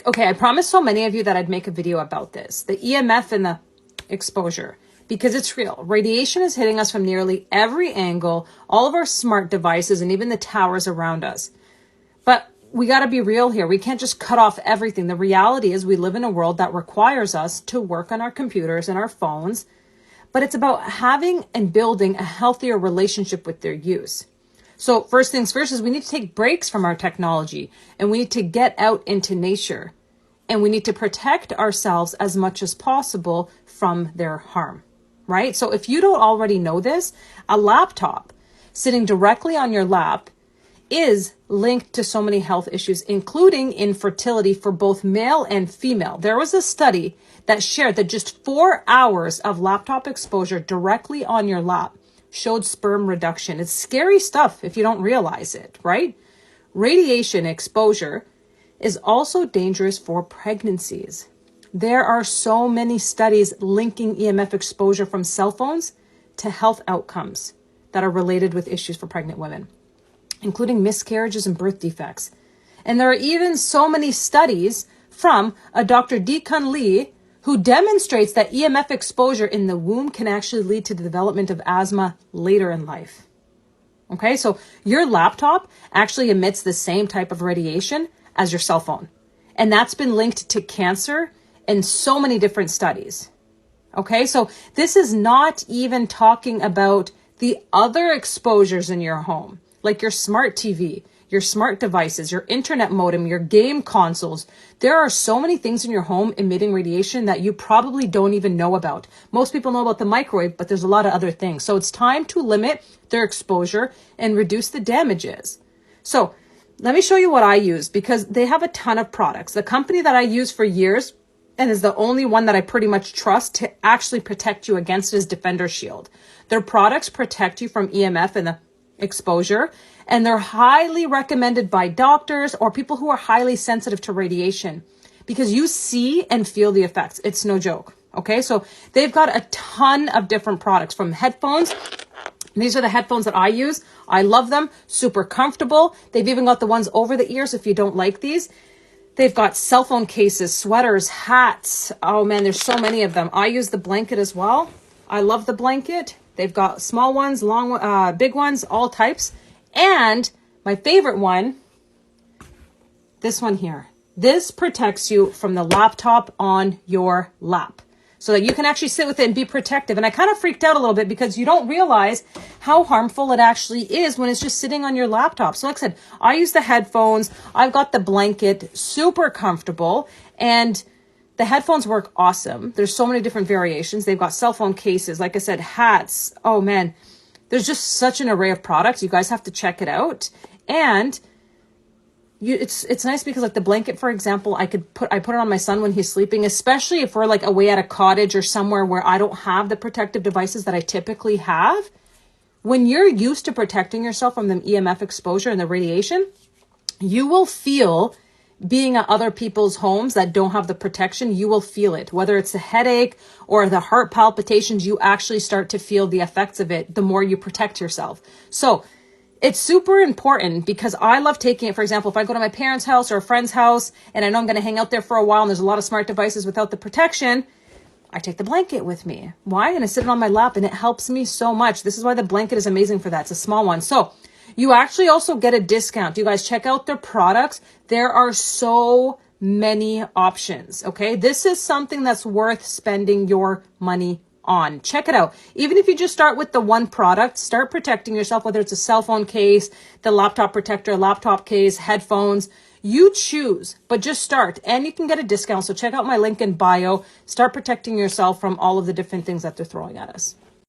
Okay, I promised so many of you that I'd make a video about this, the EMF and the exposure, because it's real. Radiation is hitting us from nearly every angle, all of our smart devices, and even the towers around us. But we got to be real here. We can't just cut off everything. The reality is we live in a world that requires us to work on our computers and our phones, but it's about having and building a healthier relationship with their use. So first things first is we need to take breaks from our technology, and we need to get out into nature, and we need to protect ourselves as much as possible from their harm, right? So if you don't already know this, a laptop sitting directly on your lap is linked to so many health issues, including infertility for both male and female. There was a study that shared that just 4 hours of laptop exposure directly on your lap showed sperm reduction. It's scary stuff if you don't realize it, right? Radiation exposure is also dangerous for pregnancies. There are so many studies linking EMF exposure from cell phones to health outcomes that are related with issues for pregnant women, including miscarriages and birth defects. And there are even so many studies from a Dr. Deekun Lee who demonstrates that EMF exposure in the womb can actually lead to the development of asthma later in life. Okay, so your laptop actually emits the same type of radiation as your cell phone. And that's been linked to cancer in so many different studies. Okay, so this is not even talking about the other exposures in your home, like your smart TV, your smart devices, your internet modem, your game consoles. There are so many things in your home emitting radiation that you probably don't even know about. Most people know about the microwave, but there's a lot of other things. So it's time to limit their exposure and reduce the damages. So let me show you what I use, because they have a ton of products. The company that I use for years and is the only one that I pretty much trust to actually protect you against is Defender Shield. Their products protect you from EMF and the exposure, and they're highly recommended by doctors or people who are highly sensitive to radiation, because you see and feel the effects. It's no joke. Okay, so they've got a ton of different products, from headphones. These are the headphones that I use. I love them, super comfortable. They've even got the ones over the ears if you don't like these. They've got cell phone cases, sweaters, hats. Oh man, there's so many of them. I use the blanket as well. I love the blanket. They've got small ones, long, big ones, all types. And my favorite one, this one here. This protects you from the laptop on your lap, so that you can actually sit with it and be protective. And I kind of freaked out a little bit because you don't realize how harmful it actually is when it's just sitting on your laptop. So like I said, I use the headphones. I've got the blanket, super comfortable. And the headphones work awesome. There's so many different variations. They've got cell phone cases, like I said, hats. Oh man, there's just such an array of products. You guys have to check it out. And it's nice because, like, the blanket, for example, I put it on my son when he's sleeping, especially if we're like away at a cottage or somewhere where I don't have the protective devices that I typically have. When you're used to protecting yourself from the EMF exposure and the radiation, you will feel being at other people's homes that don't have the protection. You will feel it, whether it's the headache or the heart palpitations. You actually start to feel the effects of it the more you protect yourself. So it's super important, because I love taking it. For example, if I go to my parents' house or a friend's house and I know I'm going to hang out there for a while and there's a lot of smart devices without the protection, I take the blanket with me. Why? And I sit it on my lap, and it helps me so much. This is why the blanket is amazing for that. It's a small one. So you actually also get a discount. You guys check out their products. There are so many options. Okay. This is something that's worth spending your money on. Check it out. Even if you just start with the one product, start protecting yourself, whether it's a cell phone case, the laptop protector, laptop case, headphones, you choose, but just start, and you can get a discount. So check out my link in bio. Start protecting yourself from all of the different things that they're throwing at us.